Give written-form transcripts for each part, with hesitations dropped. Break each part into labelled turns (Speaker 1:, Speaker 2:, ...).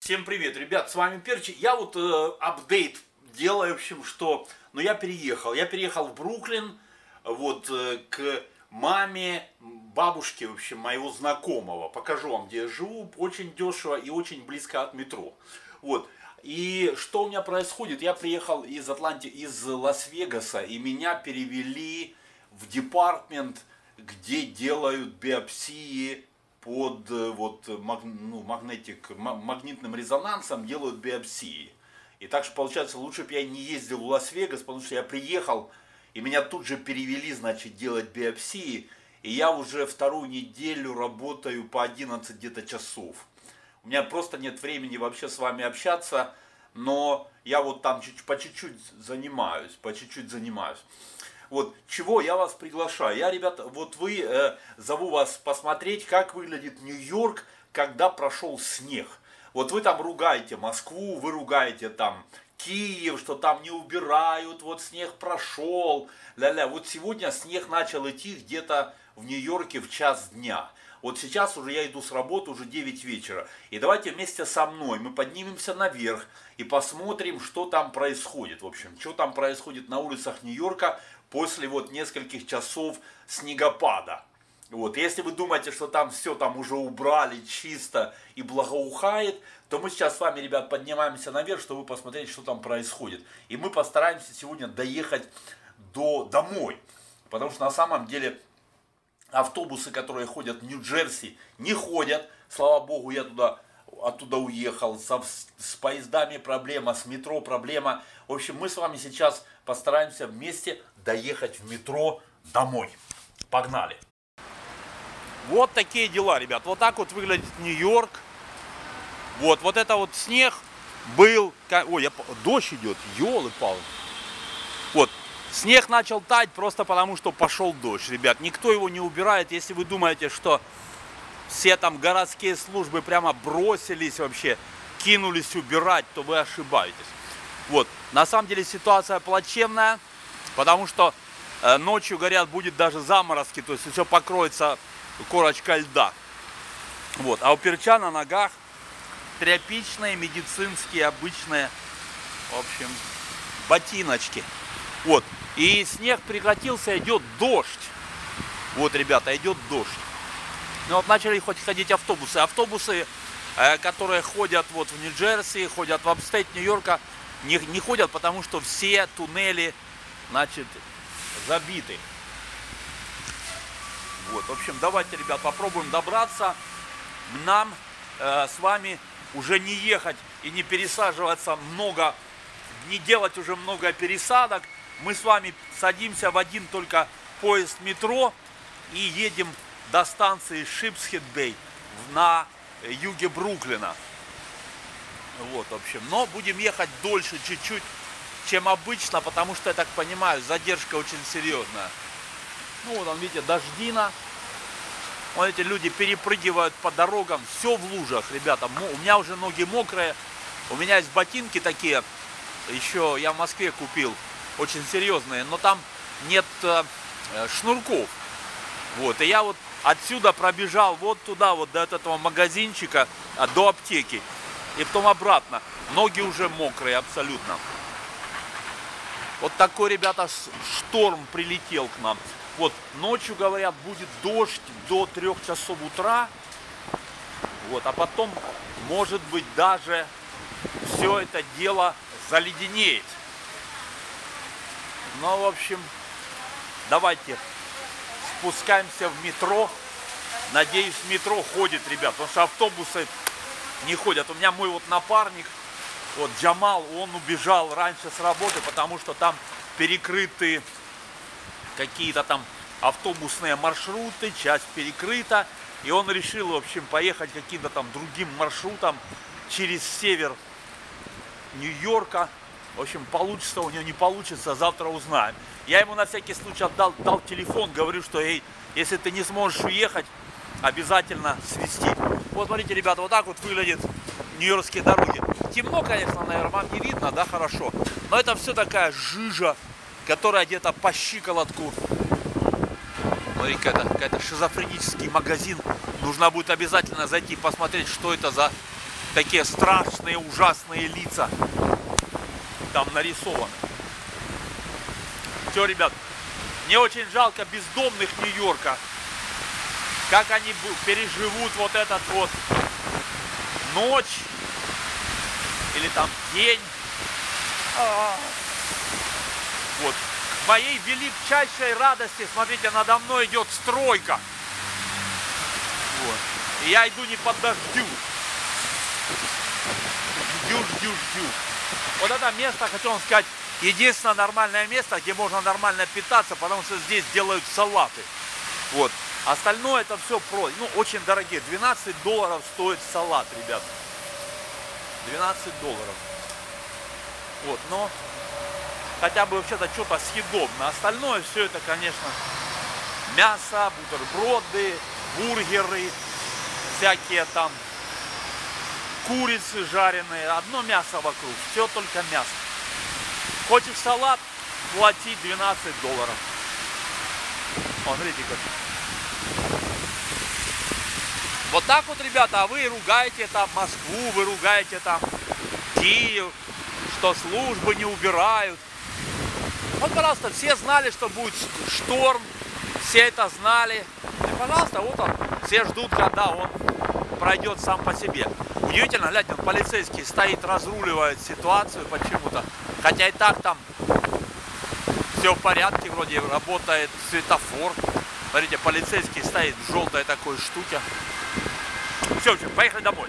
Speaker 1: Всем привет, ребят, с вами Перчик. Я вот апдейт делаю, в общем, что... я переехал. Я переехал в Бруклин, вот, к маме, бабушке, в общем, моего знакомого. Покажу вам, где я живу. Очень дешево и очень близко от метро. Вот. И что у меня происходит? Я приехал из из Лас-Вегаса, и меня перевели в департмент, где делают биопсии под магнитным резонансом, делают биопсии. И так что получается, лучше бы я не ездил в Лас-Вегас, потому что я приехал, и меня тут же перевели, значит, делать биопсии. И я уже вторую неделю работаю по 11 где-то часов. У меня просто нет времени вообще с вами общаться, но я вот там по чуть-чуть занимаюсь, Вот, чего я вас приглашаю? Я, ребята, вот зову вас посмотреть, как выглядит Нью-Йорк, когда прошел снег. Вот вы там ругаете Москву, вы ругаете там Киев, что там не убирают, вот снег прошел. Ля-ля. Вот сегодня снег начал идти где-то в Нью-Йорке в 1 дня. Вот сейчас уже я иду с работы, уже 9 вечера. И давайте вместе со мной мы поднимемся наверх и посмотрим, что там происходит. В общем, что там происходит на улицах Нью-Йорка после вот нескольких часов снегопада. Вот. Если вы думаете, что там все там уже убрали чисто и благоухает, то мы сейчас с вами, ребят, поднимаемся наверх, чтобы посмотреть, что там происходит. И мы постараемся сегодня доехать домой. Потому что на самом деле автобусы, которые ходят в Нью-Джерси, не ходят. Слава богу, я оттуда уехал. С поездами проблема, с метро проблема. В общем, мы с вами сейчас постараемся вместе доехать в метро домой. Погнали! Вот такие дела, ребят. Вот так вот выглядит Нью-Йорк. Вот это вот снег был. Ой, дождь идет, ёлы-палы. Вот. Снег начал таять просто потому, что пошел дождь, ребят. Никто его не убирает. Если вы думаете, что все там городские службы прямо бросились вообще, кинулись убирать, то вы ошибаетесь. Вот. На самом деле ситуация плачевная, потому что ночью, говорят, будет даже заморозки, то есть все покроется корочка льда. Вот. А у перча на ногах тряпичные, медицинские, обычные, в общем, ботиночки. Вот. И снег прекратился, идет дождь. Вот, ребята, идет дождь. Ну вот начали хоть ходить автобусы. Автобусы, которые ходят вот в Нью-Джерси, ходят в апстейт Нью-Йорка, не ходят, потому что все туннели, значит, забиты. Вот, в общем, давайте, ребят, попробуем добраться. Нам с вами уже не ехать и не пересаживаться много, не делать уже много пересадок. Мы с вами садимся в один только поезд метро и едем до станции Шипсхед-Бэй на юге Бруклина. Вот, в общем, но будем ехать дольше чуть-чуть, чем обычно, потому что, я так понимаю, задержка очень серьезная. Ну, вот, видите, дождина. Вот эти люди перепрыгивают по дорогам, все в лужах, ребята. У меня уже ноги мокрые, у меня есть ботинки такие, еще я в Москве купил, очень серьезные, но там нет шнурков. Вот, и я вот отсюда пробежал вот туда, вот до этого магазинчика, до аптеки, и потом обратно. Ноги уже мокрые абсолютно. Вот такой, ребята, шторм прилетел к нам. Вот ночью, говорят, будет дождь до 3 часов утра. Вот, а потом, может быть, даже все это дело заледенеет. Ну, в общем, давайте спускаемся в метро. Надеюсь, метро ходит, ребят, потому что автобусы не ходят. У меня мой вот напарник, вот Джамал, он убежал раньше с работы, потому что там перекрыты какие-то там автобусные маршруты, часть перекрыта. И он решил, в общем, поехать каким-то там другим маршрутом через север Нью-Йорка. В общем, получится у него, не получится, завтра узнаем. Я ему на всякий случай дал телефон, говорю, что если ты не сможешь уехать, обязательно свести. Вот смотрите, ребята, вот так вот выглядят нью-йоркские дороги. Темно, конечно, наверное, вам не видно, да, хорошо. Но это все такая жижа, которая где-то по щиколотку. Смотри, какой-то шизофренический магазин. Нужно будет обязательно зайти посмотреть, что это за такие страшные, ужасные лица там нарисованы. Все, ребят, мне очень жалко бездомных Нью-Йорка. Как они переживут вот этот вот ночь или там день. Вот. К моей величайшей радости, смотрите, надо мной идет стройка. Вот. И я иду не под дождю. Жду. Вот это место, хочу вам сказать, единственное нормальное место, где можно нормально питаться, потому что здесь делают салаты. Вот. Остальное это все очень дорогие. $12 стоит салат, ребят. $12. Вот, но хотя бы вообще-то что-то съедобно. Остальное все это, конечно, мясо, бутерброды, бургеры, всякие там курицы жареные. Одно мясо вокруг, все только мясо. Хочешь салат, плати $12. О, смотрите как. Вот так вот, ребята, а вы ругаете там Москву, вы ругаете там Киев, что службы не убирают. Вот, пожалуйста, все знали, что будет шторм, все это знали. И, пожалуйста, вот он, все ждут, когда он пройдет сам по себе. Удивительно, глядите, полицейский стоит, разруливает ситуацию почему-то. Хотя и так там все в порядке, вроде работает светофор. Смотрите, полицейский стоит в желтой такой штуке. Все, в общем, поехали домой.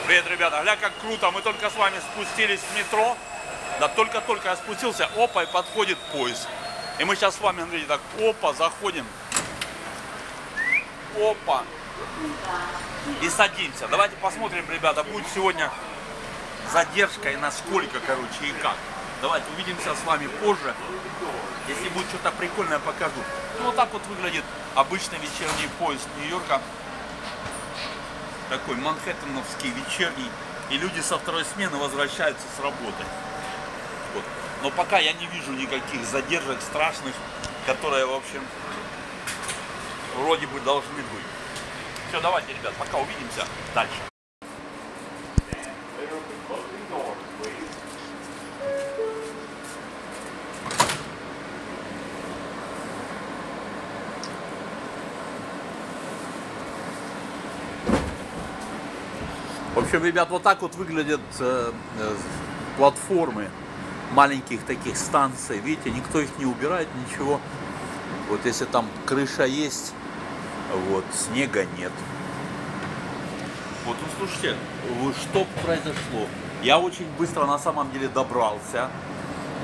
Speaker 1: Привет, ребята, гля, как круто, мы только с вами спустились в метро, да только-только я спустился, опа, и подходит поезд. И мы сейчас с вами, смотрите, так, опа, заходим, опа, и садимся. Давайте посмотрим, ребята, будет сегодня задержка и насколько, короче, и как. Давайте увидимся с вами позже, если будет что-то прикольное, покажу. Ну, вот так вот выглядит обычный вечерний поезд Нью-Йорка. Такой манхэттеновский вечерний, и люди со второй смены возвращаются с работы. Вот. Но пока я не вижу никаких задержек страшных, которые, в общем, вроде бы должны быть. Все, давайте, ребят, пока увидимся дальше. В общем, ребят, вот так вот выглядят платформы маленьких таких станций. Видите, никто их не убирает, ничего. Вот если там крыша есть, вот, снега нет. Вот, ну слушайте, что произошло? Я очень быстро на самом деле добрался.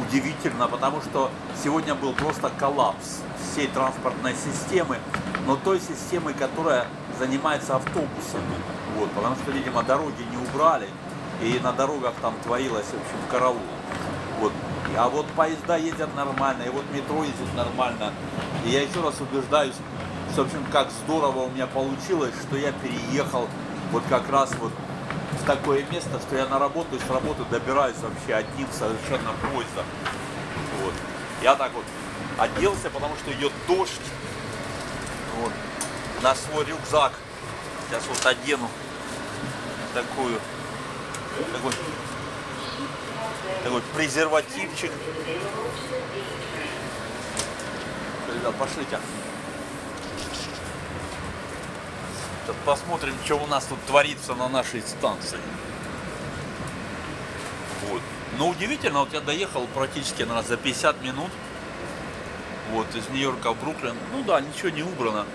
Speaker 1: Удивительно, потому что сегодня был просто коллапс всей транспортной системы, но той системы, которая занимается автобусами. Вот, потому что, видимо, дороги не убрали, и на дорогах там творилось, в общем, караул. Вот. А вот поезда ездят нормально, и вот метро ездит нормально. И я еще раз убеждаюсь, что, в общем, как здорово у меня получилось, что я переехал вот как раз вот в такое место, что я на работу и с работы добираюсь вообще одним совершенно поездом. Вот. Я так вот оделся, потому что идет дождь. Вот. На свой рюкзак сейчас вот одену такую такой презервативчик. Ребят, пошлите. Сейчас посмотрим, что у нас тут творится на нашей станции. Вот. Но удивительно, вот я доехал практически, наверное, за 50 минут. Вот, из Нью-Йорка в Бруклин. Ну да, ничего не убрано.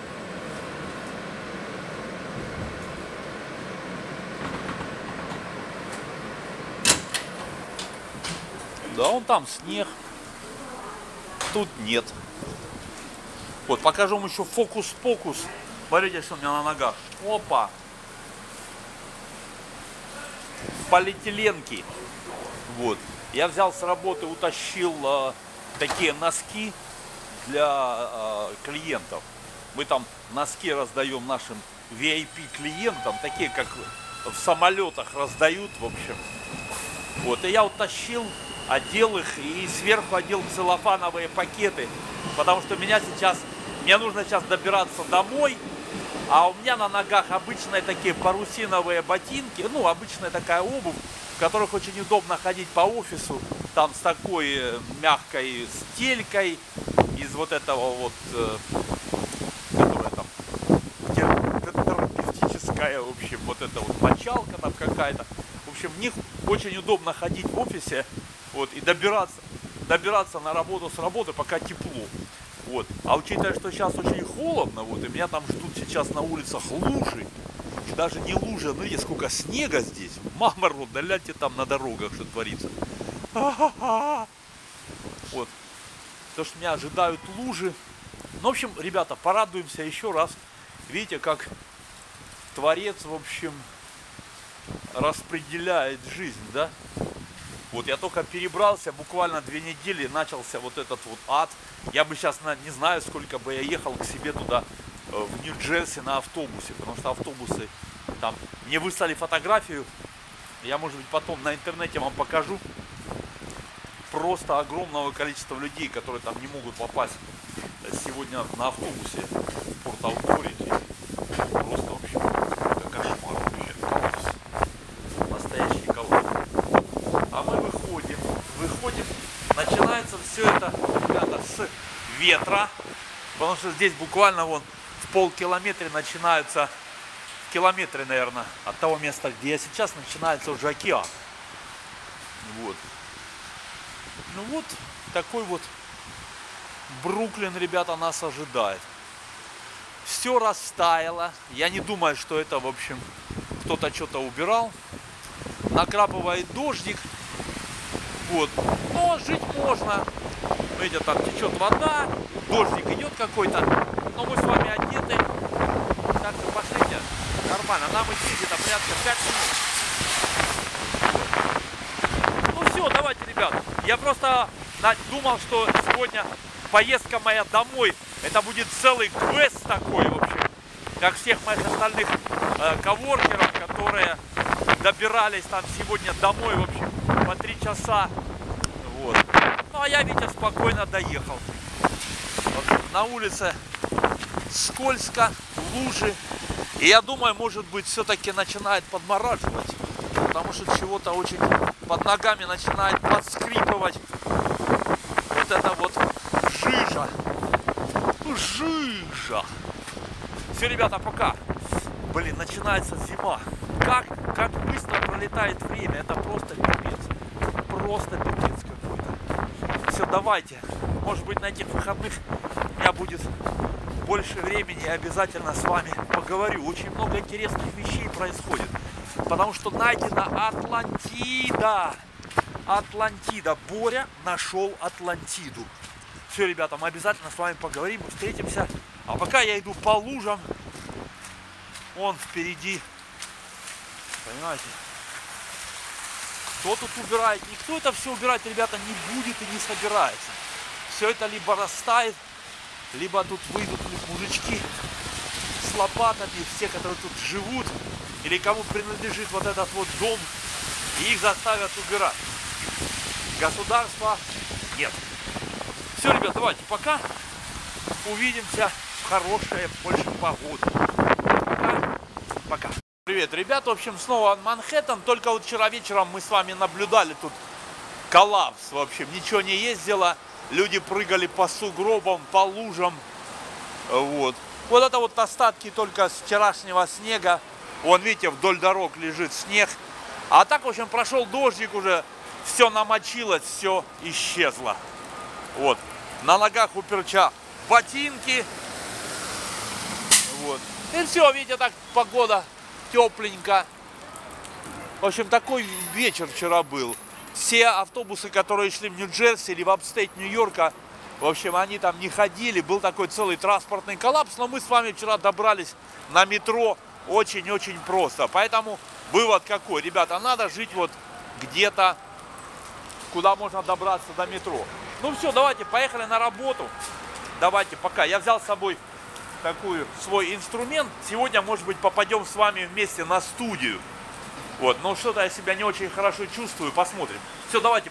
Speaker 1: Да, вон там снег. Тут нет. Вот, покажу вам еще фокус-покус. Смотрите, что у меня на ногах. Опа! Полиэтиленки. Вот. Я взял с работы, утащил такие носки для клиентов. Мы там носки раздаем нашим VIP-клиентам, такие, как в самолетах раздают, в общем. Вот. И я утащил, одел их и сверху одел целлофановые пакеты, потому что мне нужно сейчас добираться домой, а у меня на ногах обычные такие парусиновые ботинки, ну, обычная такая обувь, в которых очень удобно ходить по офису, там с такой мягкой стелькой, из вот этого вот, которая там терапевтическая, в общем, вот эта вот мочалка там какая-то. В общем, в них очень удобно ходить в офисе, вот, и добираться на работу с работы, пока тепло. Вот. А учитывая, что сейчас очень холодно, вот, и меня там ждут сейчас на улицах лужи, и даже не лужи, ну видите, сколько снега здесь, мама родная, гляньте там на дорогах, что творится. Вот. То, что меня ожидают лужи. Ну, в общем, ребята, порадуемся еще раз. Видите, как Творец, в общем, распределяет жизнь, да? Вот я только перебрался, буквально 2 недели, начался вот этот вот ад. Я бы сейчас, не знаю, сколько бы я ехал к себе туда, в Нью-Джерси на автобусе, потому что автобусы там, мне выслали фотографию, я, может быть, потом на интернете вам покажу, просто огромного количества людей, которые там не могут попасть сегодня на автобусе в Порт-Ауторити. Просто вообще это кошмар вообще, коллапс. Настоящий коллапс. А мы выходим, начинается все это, ребята, с ветра, потому что здесь буквально вон в полкилометра начинаются, в километре, наверное, от того места, где я сейчас, начинается уже океан. Вот. Ну вот, такой вот Бруклин, ребята, нас ожидает. Все растаяло. Я не думаю, что это, в общем, кто-то что-то убирал. Накрапывает дождик. Вот. Но жить можно. Видите, там течет вода, дождик идет какой-то. Но мы с вами одеты. Так что пошлите. Нормально. Нам идти где-то порядка 5 минут. Ну все, давайте, ребят. Я просто думал, что сегодня поездка моя домой, это будет целый квест такой, в общем, как всех моих остальных коворкеров, которые добирались там сегодня домой, в общем, по 3 часа. Вот. Ну, а я, видите, спокойно доехал. Вот, на улице скользко, лужи. И я думаю, может быть, все-таки начинает подмораживать, потому что чего-то очень под ногами начинает подскрипывать. Вот это вот жижа. Жижа. Все, ребята, пока. Блин, начинается зима. Как быстро пролетает время. Это просто пипец. Просто пипец какой-то. Все, давайте. Может быть, на этих выходных у меня будет больше времени. И обязательно с вами поговорю. Очень много интересных вещей происходит. Потому что найдена Атлантида. Атлантида. Боря нашел Атлантиду. Все, ребята, мы обязательно с вами поговорим, встретимся. А пока я иду по лужам. Он впереди. Понимаете? Кто тут убирает? Никто это все убирать, ребята, не будет и не собирается. Все это либо растает, либо тут выйдут мужички с лопатами, все, которые тут живут, или кому принадлежит вот этот вот дом, и их заставят убирать. Государства нет. Все, ребят, давайте пока. Увидимся в хорошее больше погоды. Пока. Пока. привет, ребят. В общем, снова Манхэттен. Только вот вчера вечером мы с вами наблюдали тут коллапс. В общем, ничего не ездило. Люди прыгали по сугробам, по лужам. Вот. Вот это вот остатки только с вчерашнего снега. Вон, видите, вдоль дорог лежит снег. А так, в общем, прошел дождик уже. Все намочилось, все исчезло. Вот. На ногах у Перча ботинки. Вот. И все, видите, так погода тепленько. В общем, такой вечер вчера был. Все автобусы, которые шли в Нью-Джерси или в апстейт Нью-Йорка, в общем, они там не ходили. Был такой целый транспортный коллапс. Но мы с вами вчера добрались на метро очень-очень просто. Поэтому вывод какой? Ребята, надо жить вот где-то, куда можно добраться до метро. Ну все, давайте, поехали на работу. Давайте, пока. Я взял с собой такой свой инструмент. Сегодня, может быть, попадем с вами вместе на студию. Вот, но что-то я себя не очень хорошо чувствую. Посмотрим. Все, давайте.